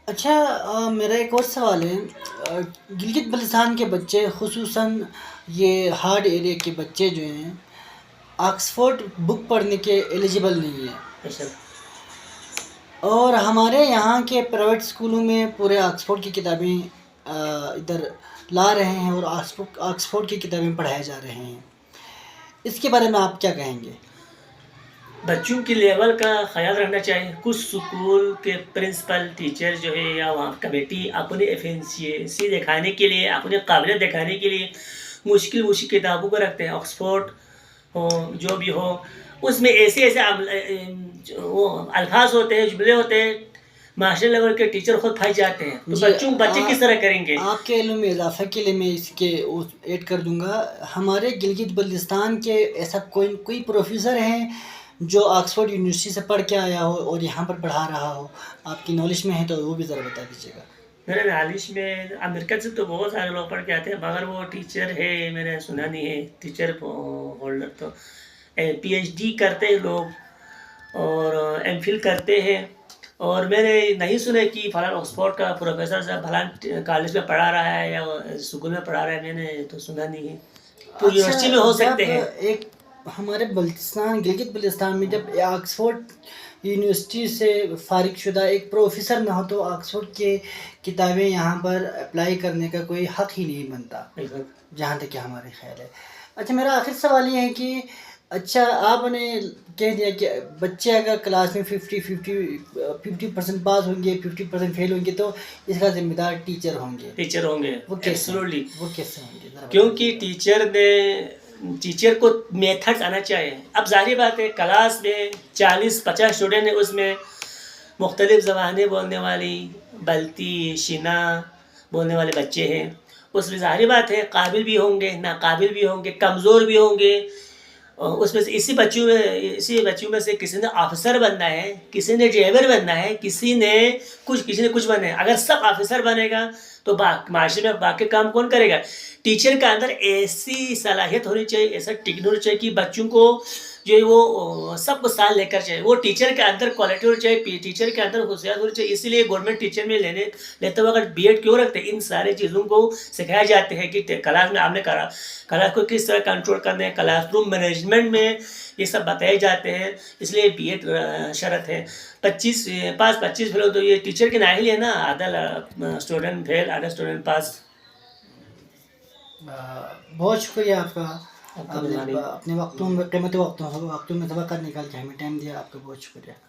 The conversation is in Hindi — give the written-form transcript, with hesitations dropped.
अच्छा, मेरा एक और सवाल है। गिलगित बल्तिस्तान के बच्चे ख़ुसूसन ये हार्ड एरिया के बच्चे जो हैं ऑक्सफ़ोर्ड बुक पढ़ने के एलिजिबल नहीं है। अच्छा। और हमारे यहाँ के प्राइवेट स्कूलों में पूरे ऑक्सफ़ोर्ड की किताबें इधर ला रहे हैं और ऑक्सफ़ोर्ड की किताबें पढ़ाए जा रहे हैं। इसके बारे में आप क्या कहेंगे? बच्चों के लेवल का ख्याल रखना चाहिए। कुछ स्कूल के प्रिंसिपल टीचर जो है या वहाँ कमेटी अपनी एफिशिएंसी दिखाने के लिए, अपनी काबिलियत दिखाने के लिए मुश्किल मुश्किल किताबों को रखते हैं। ऑक्सफोर्ड हो, जो भी हो, उसमें ऐसे ऐसे वो अल्फाज होते हैं, जुमले होते हैं, मास्टर लेवल के टीचर खुद फंस जाते हैं। तो जी, बच्चे किस तरह करेंगे? आपके इल्म में इजाफा के लिए मैं इसके ऐड कर दूंगा। हमारे गिलगित बल्तिस्तान के ऐसा कोई कोई प्रोफेसर हैं जो ऑक्सफोर्ड यूनिवर्सिटी से पढ़ के आया हो और यहाँ पर पढ़ा रहा हो? आपकी नॉलेज में है तो वो भी ज़रा बता दीजिएगा। मेरे नॉलेज में अमेरिका से तो बहुत सारे लोग पढ़ के आते हैं, मगर वो टीचर है मैंने सुना नहीं है। टीचर होल्डर तो पीएचडी करते हैं लोग और एमफिल करते हैं। और मैंने नहीं सुना कि फलान ऑक्सफोर्ड का प्रोफेसर साहब फलान कॉलेज में पढ़ा रहा है या स्कूल में पढ़ा रहा है, मैंने तो सुना नहीं है। तो अच्छा, यूनिवर्सिटी में हो जब सकते हैं। एक हमारे बल्तिस्तान गिलगित बल्तिस्तान में जब ऑक्सफोर्ड यूनिवर्सिटी से फारिगशुदा एक प्रोफेसर ना हो तो ऑक्सफोर्ड के किताबें यहाँ पर अप्लाई करने का कोई हक ही नहीं बनता, जहाँ तक कि हमारे ख्याल है। अच्छा, मेरा आखिर सवाल ये है कि अच्छा, आपने कह दिया कि बच्चे अगर क्लास में 50% पास होंगे, 50% फेल होंगे तो इसका ज़िम्मेदार टीचर होंगे। टीचर होंगे, वो कैसे एब्सोल्युटली। वो कैसे होंगे ज़रा बता क्योंकि दीजिएगा। टीचर को मेथड्स आना चाहिए। अब जाहिर बात है, क्लास में 40-50 स्टूडेंट है, उसमें मुख्तलिफ़ ज़बानें बोलने वाली, बल्ती शिना बोलने वाले बच्चे हैं। उसमें जाहिर बात है काबिल भी होंगे, नाकाबिल भी होंगे, कमज़ोर भी होंगे। उसमें से इसी बच्चों में से किसी ने ऑफिसर बनना है, किसी ने ड्राइवर बनना है, किसी ने कुछ बनना है। अगर सब ऑफिसर बनेगा तो माशरे में बाकी काम कौन करेगा? टीचर के अंदर ऐसी सलाहियत होनी चाहिए, ऐसा टिकन होनी चाहिए कि बच्चों को जो है वो सबको साथ लेकर चाहिए। वो टीचर के अंदर क्वालिटी होनी चाहिए, टीचर के अंदर होशियार होनी चाहिए। इसीलिए गवर्नमेंट टीचर में लेते वक्त बीएड क्यों रखते हैं? इन सारी चीज़ों को सिखाया जाते हैं कि क्लास में आपने क्लास को किस तरह कंट्रोल करना है, क्लासरूम मैनेजमेंट में ये सब बताए जाते हैं। इसलिए बीएड शर्त है। 25 पास 25 फेल हो तो ये टीचर के नाहिल है ना। आधा स्टूडेंट फेल, आधा स्टूडेंट पास। बहुत शुक्रिया आपका। आपने अपने कीमती वक्तों में वक़्त निकाल के हमें टाइम दिया। आपका बहुत शुक्रिया।